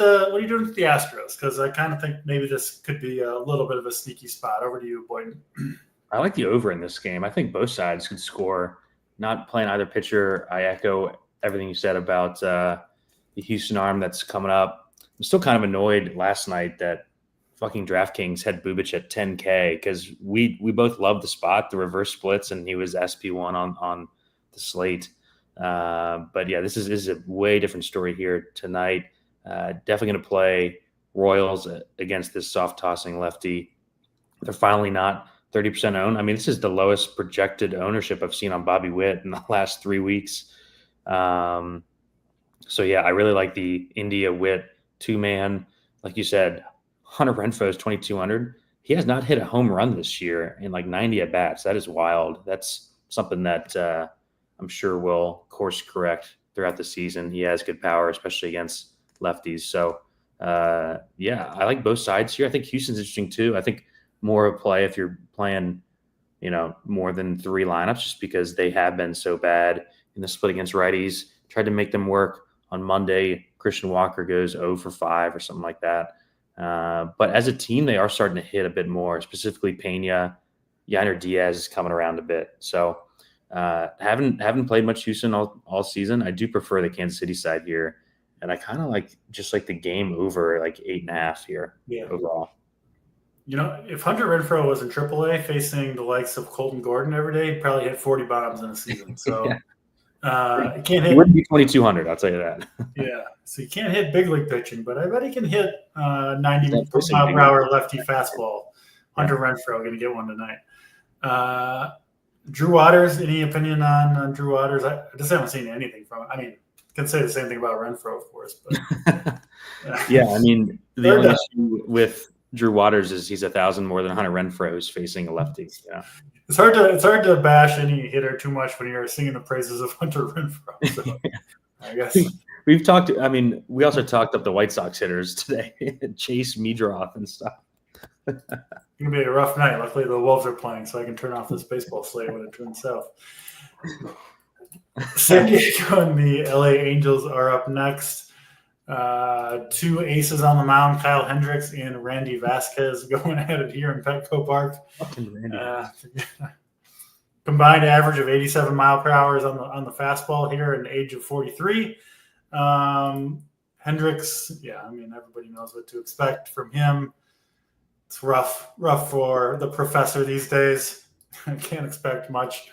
the Astros? Because I kind of think maybe this could be a little bit of a sneaky spot. Over to you, Boyden. I like the over in this game. I think both sides could score. Not playing either pitcher. I echo everything you said about the Houston arm that's coming up. I'm still kind of annoyed last night that fucking DraftKings had Bubic at 10K because we both loved the spot, the reverse splits, and he was SP1 on the slate. But yeah, this is a way different story here tonight. Definitely going to play Royals against this soft tossing lefty. They're finally not 30% owned. I mean, this is the lowest projected ownership I've seen on Bobby Witt in the last 3 weeks. So yeah, I really like the India Witt 2-man. Like you said, Hunter Renfroe is 2,200. He has not hit a home run this year in like 90 at bats. That is wild. That's something that I'm sure will course correct throughout the season. He has good power, especially against lefties. So yeah, I like both sides here. I think Houston's interesting too. I think more of a play if you're playing, more than 3 lineups, just because they have been so bad in the split against righties. Tried to make them work on Monday, Christian Walker goes 0 for 5 or something like that. But as a team, they are starting to hit a bit more, specifically Pena. Yainer Diaz is coming around a bit. So haven't played much Houston all season. I do prefer the Kansas City side here. And I kind of like the game over like 8.5 here overall. If Hunter Renfroe was in AAA facing the likes of Colton Gordon every day, he'd probably hit 40 bombs in a season. So he can't hit. He wouldn't be 2,200, I'll tell you that. Yeah. So he can't hit big league pitching, but I bet he can hit 90 mile per hour lefty fastball. Hunter Renfroe going to get one tonight. Drew Waters, any opinion on Drew Waters? I just haven't seen anything from him. I mean, can say the same thing about Renfroe, of course. But yeah, I mean, the only issue with Drew Waters is he's 1,000 more than Hunter Renfroe is facing a lefty. Yeah, it's hard to bash any hitter too much when you're singing the praises of Hunter Renfroe. So I guess we've talked. I mean, we also talked up the White Sox hitters today, Chase Meadroth and stuff. It's gonna be a rough night. Luckily, the Wolves are playing, so I can turn off this baseball slate when it turns south. San Diego and the LA Angels are up next. Two aces on the mound, Kyle Hendricks and Randy Vasquez going at it here in Petco Park. Combined average of 87 mile per hour on the fastball here in the age of 43. Hendricks, I mean, everybody knows what to expect from him. It's rough for the professor these days. I can't expect much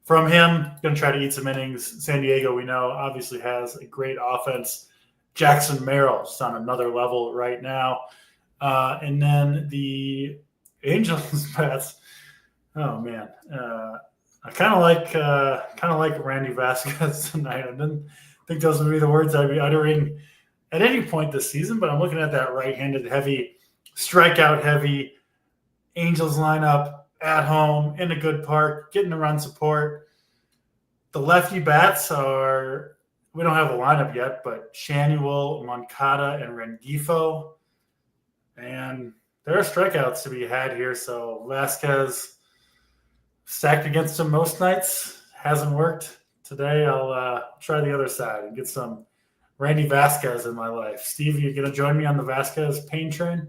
from him. Going to try to eat some innings. San Diego, we know, obviously has a great offense. Jackson Merrill's on another level right now. And then the Angels bats. Oh man, I kind of like Randy Vasquez tonight. I didn't think those would be the words I'd be uttering at any point this season, but I'm looking at that right-handed heavy, strikeout heavy Angels lineup at home in a good park, getting the run support. The lefty bats are. We don't have a lineup yet, but Shanuel, Moncada, and Rengifo. And there are strikeouts to be had here. So Vasquez stacked against him most nights. Hasn't worked. Today I'll try the other side and get some Randy Vasquez in my life. Steve, you going to join me on the Vasquez pain train?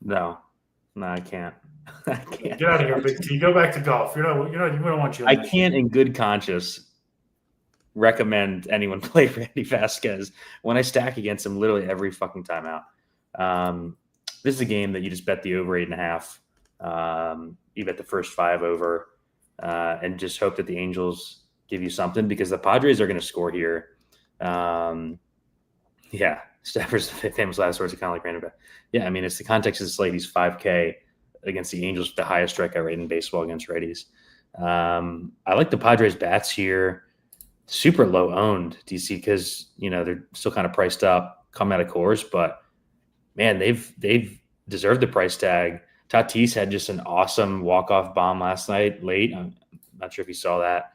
No, I can't. I can't. Get out of here, Big T. Go back to golf. We don't want you. I can't in good conscience recommend anyone play Randy Vasquez when I stack against him literally every fucking time out. This is a game that you just bet the over 8.5. You bet the first 5 over and just hope that the Angels give you something because the Padres are going to score here. Stafford's famous last words are kind of like Randy. Yeah, I mean, it's the context of the slate. He's 5K against the Angels with the highest strikeout rate in baseball against righties. I like the Padres bats here. Super low owned, DC, because they're still kind of priced up, come out of course, but man, they've deserved the price tag. Tatis had just an awesome walk-off bomb last night late. I'm not sure if you saw that.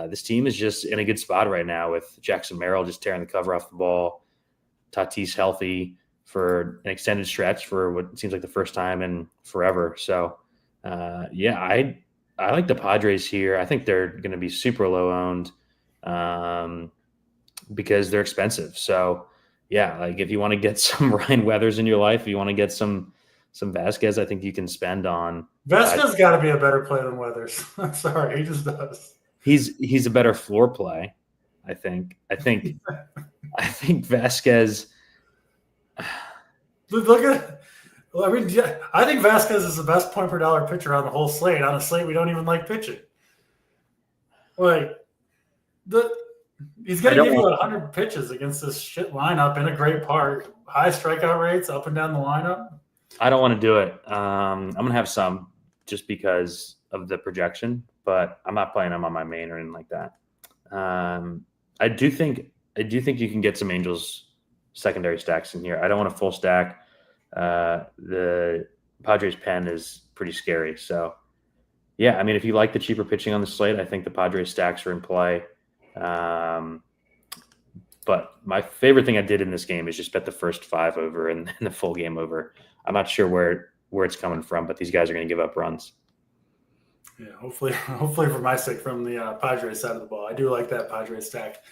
This team is just in a good spot right now with Jackson Merrill just tearing the cover off the ball. Tatis healthy for an extended stretch for what seems like the first time in forever. So, I like the Padres here. I think they're going to be super low owned. Because they're expensive. So like if you want to get some Ryan Weathers in your life, if you want to get some Vasquez, I think you can spend on Vasquez got to be a better play than Weathers. I'm sorry. He just does. He's a better floor play. I think Vasquez. Look at, I think Vasquez is the best point per dollar pitcher on the whole slate. On a slate we don't even like pitching. He's going to give you 100 pitches against this shit lineup in a great park. High strikeout rates up and down the lineup. I don't want to do it. I'm going to have some just because of the projection, but I'm not playing them on my main or anything like that. I do think you can get some Angels secondary stacks in here. I don't want a full stack. The Padres pen is pretty scary. So, I mean, if you like the cheaper pitching on the slate, I think the Padres stacks are in play. But my favorite thing I did in this game is just bet the first 5 over and the full game over. I'm not sure where it's coming from, but these guys are going to give up runs. Yeah, hopefully for my sake from the Padres side of the ball. I do like that Padres stack.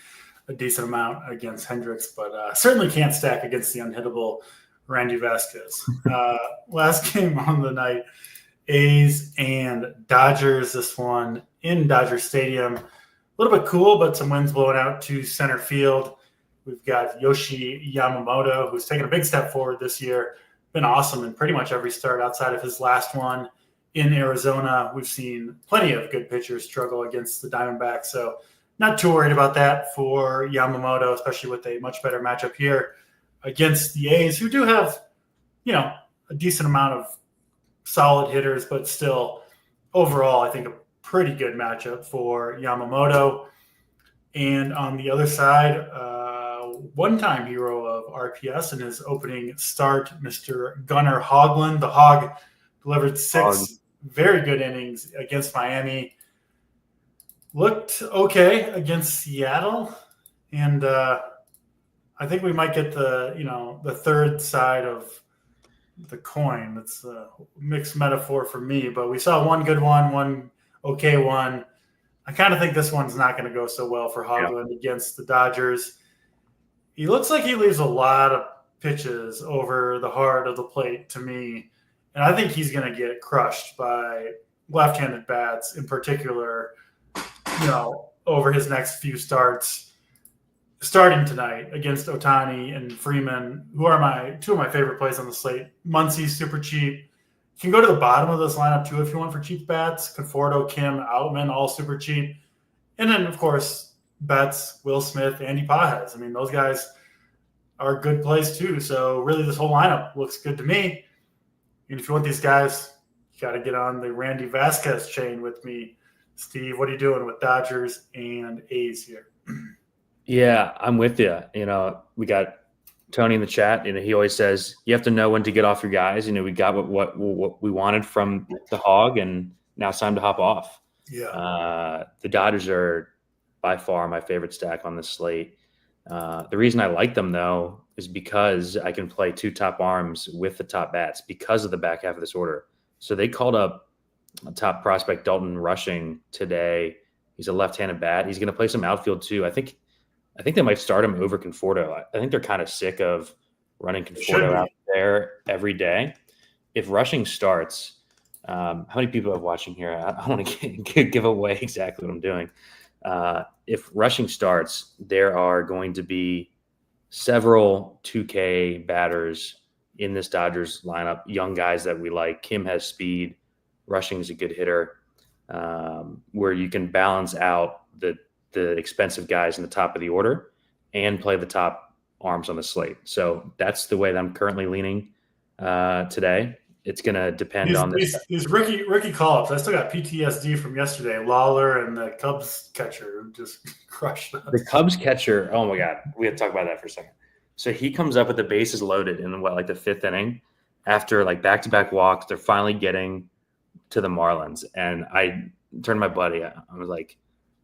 a decent amount against Hendricks, but certainly can't stack against the unhittable Randy Vasquez. Last game on the night, A's and Dodgers. This one in Dodger Stadium. A little bit cool, but some winds blowing out to center field. We've got Yoshi Yamamoto, who's taken a big step forward this year. Been awesome in pretty much every start outside of his last one in Arizona. We've seen plenty of good pitchers struggle against the Diamondbacks, so not too worried about that for Yamamoto, especially with a much better matchup here against the A's, who do have, a decent amount of solid hitters, but still overall, I think a pretty good matchup for Yamamoto. And on the other side, one-time hero of RPS in his opening start, Mr. Gunnar Hoglund. The Hog delivered 6 very good innings against Miami. Looked okay against Seattle, and I think we might get the third side of the coin. It's a mixed metaphor for me, but we saw one good one okay one. I kind of think this one's not going to go so well for Hoglund against the Dodgers. He looks like he leaves a lot of pitches over the heart of the plate to me, and I think he's going to get crushed by left-handed bats in particular, over his next few starts, starting tonight against Ohtani and Freeman, who are two of my favorite plays on the slate. Muncy's super cheap. You can go to the bottom of this lineup too if you want for cheap bats. Conforto, Kim, Outman, all super cheap. And then, of course, Betts, Will Smith, Andy Pajes. I mean, those guys are good plays too. So really this whole lineup looks good to me. And if you want these guys, you got to get on the Randy Vasquez chain with me. Steve, what are you doing with Dodgers and A's here? Yeah, I'm with you. We got Tony in the chat. He always says you have to know when to get off your guys. We got what we wanted from the Hog, and now it's time to hop off. Yeah. The Dodgers are by far my favorite stack on the slate. The reason I like them, though, is because I can play 2 top arms with the top bats because of the back half of this order. So they called up top prospect Dalton Rushing today. He's a left-handed bat. He's going to play some outfield too. I think they might start him over Conforto. I think they're kind of sick of running Conforto out there every day. If Rushing starts, how many people are watching here? I don't want to give away exactly what I'm doing. If Rushing starts, there are going to be several 2K batters in this Dodgers lineup, young guys that we like. Kim has speed. Rushing is a good hitter, where you can balance out the expensive guys in the top of the order and play the top arms on the slate. So that's the way that I'm currently leaning today. It's going to depend on this. These rookie call-ups. I still got PTSD from yesterday. Lawler and the Cubs catcher just crushed us. The Cubs catcher, oh my God. We have to talk about that for a second. So he comes up with the bases loaded in the 5th inning after back-to-back walks. They're finally getting to the Marlins. And I turned to my buddy. I was like,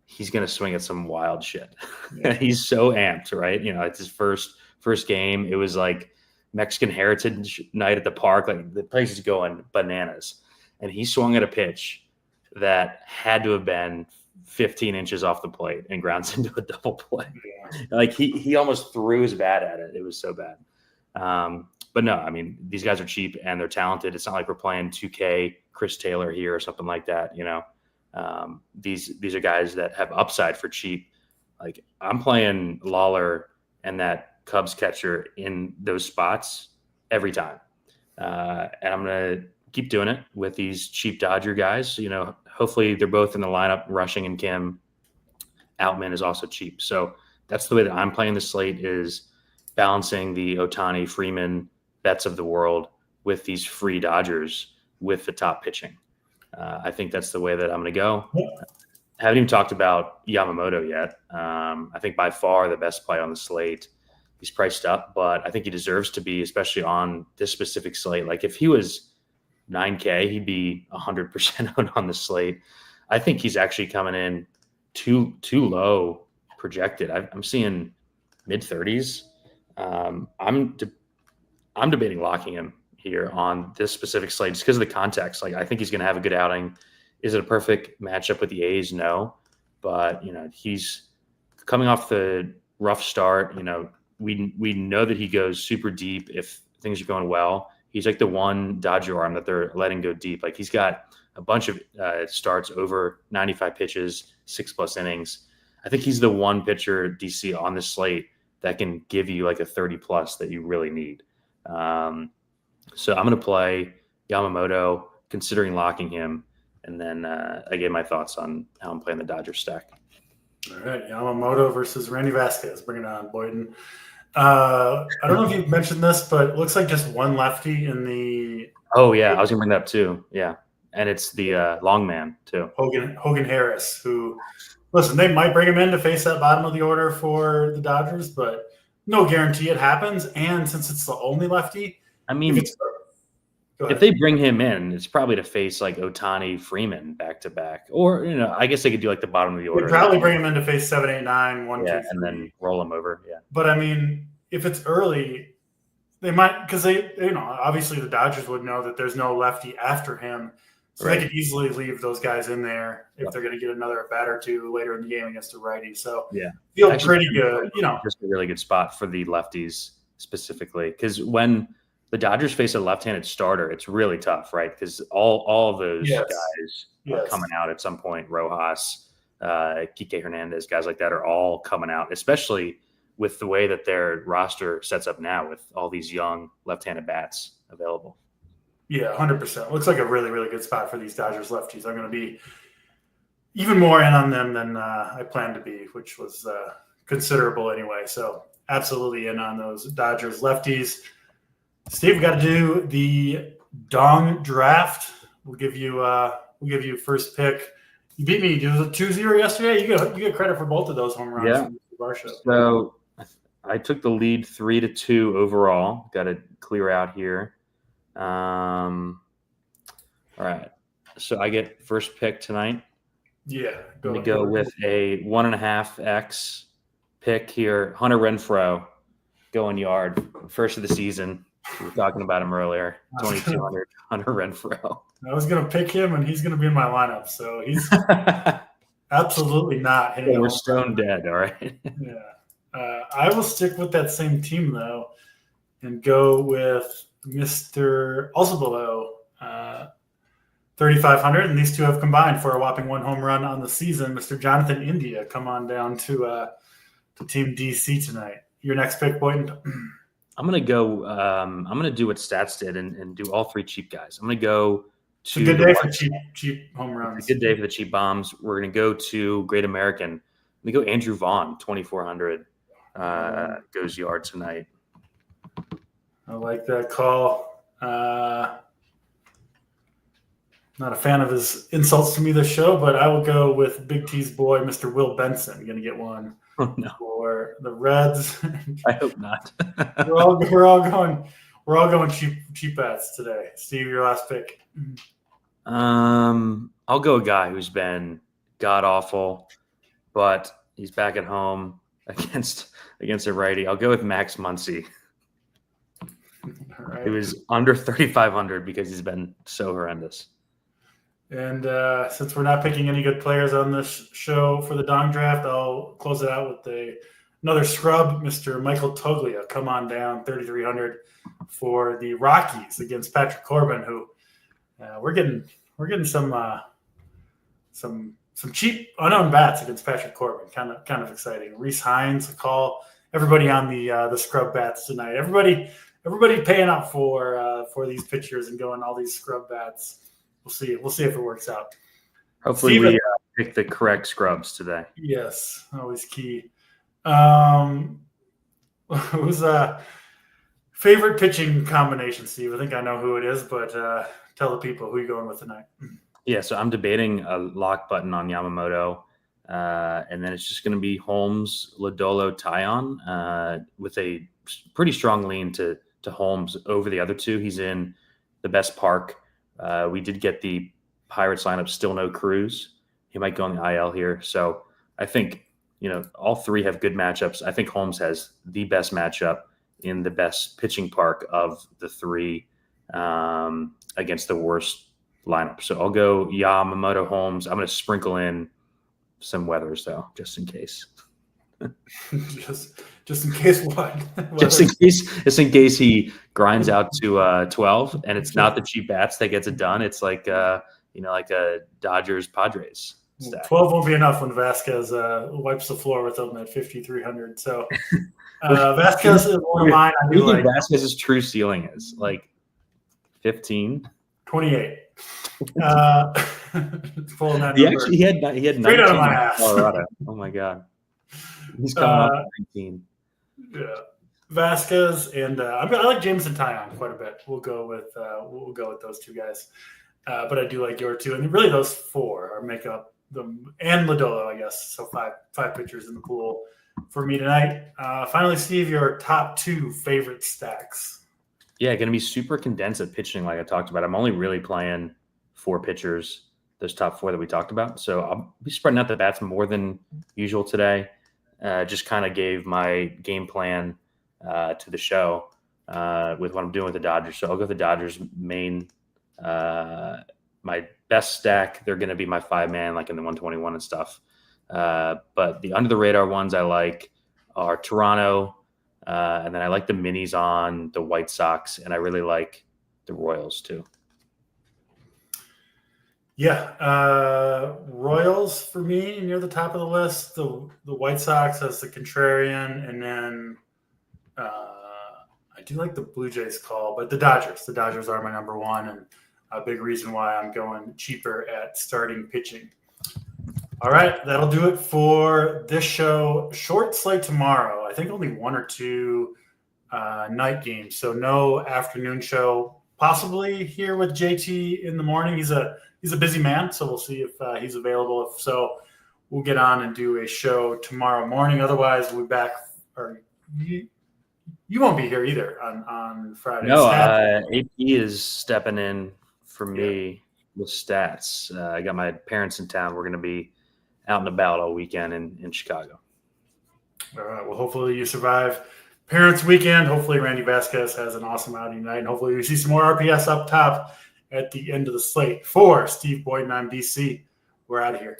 he's going to swing at some wild shit. Yeah. He's so amped, right? It's his first game. It was like Mexican Heritage Night at the park. The place is going bananas. And he swung at a pitch that had to have been 15 inches off the plate and grounds into a double play. Yeah. He almost threw his bat at it. It was so bad. But no, I mean, these guys are cheap and they're talented. It's not like we're playing 2K Chris Taylor here or something like that. These are guys that have upside for cheap. I'm playing Lawler and that Cubs catcher in those spots every time. And I'm going to keep doing it with these cheap Dodger guys. Hopefully they're both in the lineup, Rushing and Kim. Outman is also cheap. So that's the way that I'm playing the slate, is balancing the Ohtani, Freeman bets of the world with these free Dodgers with the top pitching. I think that's the way that I'm going to go. Yeah. Haven't even talked about Yamamoto yet. I think by far the best play on the slate. He's priced up, but I think he deserves to be, especially on this specific slate. If he was 9K, he'd be 100% on the slate. I think he's actually coming in too low projected. I'm seeing mid-30s. I'm debating locking him here on this specific slate just because of the context. I think he's going to have a good outing. Is it a perfect matchup with the A's? No, but he's coming off the rough start. We know that he goes super deep if things are going well. He's like the one Dodger arm that they're letting go deep. Like he's got a bunch of starts over 95 pitches, 6+ innings. I think he's the one pitcher DC on the slate that can give you like a 30+ that you really need. So I'm going to play Yamamoto, considering locking him. And then I gave my thoughts on how I'm playing the Dodgers stack. All right, Yamamoto versus Randy Vasquez. Bring it on, Boyden. I don't know if you mentioned this, but it looks like just one lefty in the. Oh yeah, I was gonna bring that up too. Yeah, and it's the long man too, Hogan Harris. Who, listen, they might bring him in to face that bottom of the order for the Dodgers, but no guarantee it happens. And since it's the only lefty, I mean, if they bring him in, it's probably to face like Ohtani, Freeman back to back, or I guess they could do like the bottom of the order. They'd probably bring him in to face 7, 8, 9, 1, 2, 3. And then roll him over. Yeah, but I mean, if it's early, they might, because they obviously the Dodgers would know that there's no lefty after him, so they could easily leave those guys in there if they're going to get another at bat or two later in the game against a righty. So feel pretty good. Just a really good spot for the lefties specifically, because when the Dodgers face a left-handed starter, it's really tough, right? Because all of those guys are coming out at some point. Rojas, Kike Hernandez, guys like that are all coming out, especially with the way that their roster sets up now with all these young left-handed bats available. Yeah, 100%. Looks like a really, really good spot for these Dodgers lefties. I'm going to be even more in on them than I planned to be, which was considerable anyway. So absolutely in on those Dodgers lefties. Steve, we got to do the Dong draft. We'll give you first pick. You beat me. You was 2-0 yesterday. You get credit for both of those home runs. Yeah. From our show. So I took the lead 3-2 overall. Got to clear out here. All right. So I get first pick tonight. Yeah. I'm going to go with a 1.5x pick here. Hunter Renfroe going yard. First of the season. We were talking about him earlier. 2,200 Hunter Renfroe. I was going to pick him, and he's going to be in my lineup. So he's absolutely not hitting. We're stone dead, all right? Yeah. I will stick with that same team, though, and go with Mr. Also below 3,500. And these two have combined for a whopping 1 home run on the season. Mr. Jonathan India, come on down to Team DC tonight. Your next pick, Boyden. I'm going to go I'm going to do what Stats did and do all 3 cheap guys. I'm going to go to it's a good day for cheap home runs. It's a good day for the cheap bombs. We're going to go to Great American. We go Andrew Vaughn, 2,400 goes yard tonight. I like that call. Not a fan of his insults to me this show, but I will go with Big T's boy, Mr. Will Benson. Going to get one for the Reds. I hope not. we're all going cheap bets today. Steve, your last pick. I'll go a guy who's been god awful, but he's back at home against a righty. I'll go with Max Muncy. Right. He was under 3,500 because he's been so horrendous. And since we're not picking any good players on this show for the Dong draft, I'll close it out with another scrub, Mr. Michael Toglia. Come on down, 3,300 for the Rockies against Patrick Corbin, who we're getting some cheap unowned bats against Patrick Corbin. Kind of exciting. Reese Hines, a call. Everybody on the scrub bats tonight. Everybody paying up for these pitchers and going all these scrub bats. We'll see if it works out. Hopefully Steven, we pick the correct scrubs today. Yes, always key. Who's favorite pitching combination, Steve? I think I know who it is, but tell the people who you're going with tonight. Yeah, so I'm debating a lock button on Yamamoto, and then it's just going to be Holmes, Lodolo, Taillon, with a pretty strong lean to Holmes over the other two. He's in the best park. We did get the Pirates lineup, still no Cruz. He might go on the IL here. So I think, all 3 have good matchups. I think Holmes has the best matchup in the best pitching park of the 3 against the worst lineup. So I'll go Yamamoto, Holmes. I'm going to sprinkle in some Weathers, though, just in case. just in case what? Just in case he grinds out to 12, and it's not the cheap bats that gets it done. It's like like a Dodgers Padres stack. 12 won't be enough when Vasquez wipes the floor with them at 5,300. So Vasquez is one of mine. What do you think Vasquez's true ceiling is? Like 15? 28. Pulling that he number. He had 19 Straight out of my ass. Colorado. Oh my god, he's coming up to 19. Yeah, Vasquez and I like Jameson Taillon quite a bit. We'll go with those two guys. But I do like your two, and really those four are make up them, and Lodolo, I guess. So five pitchers in the pool for me tonight. Finally, Steve, your top two favorite stacks. Yeah, going to be super condensed at pitching, like I talked about. I'm only really playing 4 pitchers, those top 4 that we talked about. So I'll be spreading out the bats more than usual today. Just kind of gave my game plan to the show with what I'm doing with the Dodgers. So I'll go with the Dodgers main. My best stack, they're going to be my 5-man, like in the 121 and stuff. But the under the radar ones I like are Toronto, and then I like the minis on the White Sox, and I really like the Royals too. Yeah, Royals for me near the top of the list. The White Sox as the contrarian, and then I do like the Blue Jays call, but the Dodgers. The Dodgers are my number one, and a big reason why I'm going cheaper at starting pitching. All right, that'll do it for this show. Short slate tomorrow. I think only 1 or 2 night games, so no afternoon show. Possibly here with JT in the morning. He's a busy man, so we'll see if he's available. If so, we'll get on and do a show tomorrow morning. Otherwise, we'll be back. Or you won't be here either on Friday. No, AP is stepping in for me with stats. I got my parents in town. We're going to be out and about all weekend in Chicago. All right. Well, hopefully you survive Parents Weekend. Hopefully Randy Vasquez has an awesome outing tonight. And hopefully we see some more RPS up top at the end of the slate. For Steve Boyden, I'm DC. We're out of here.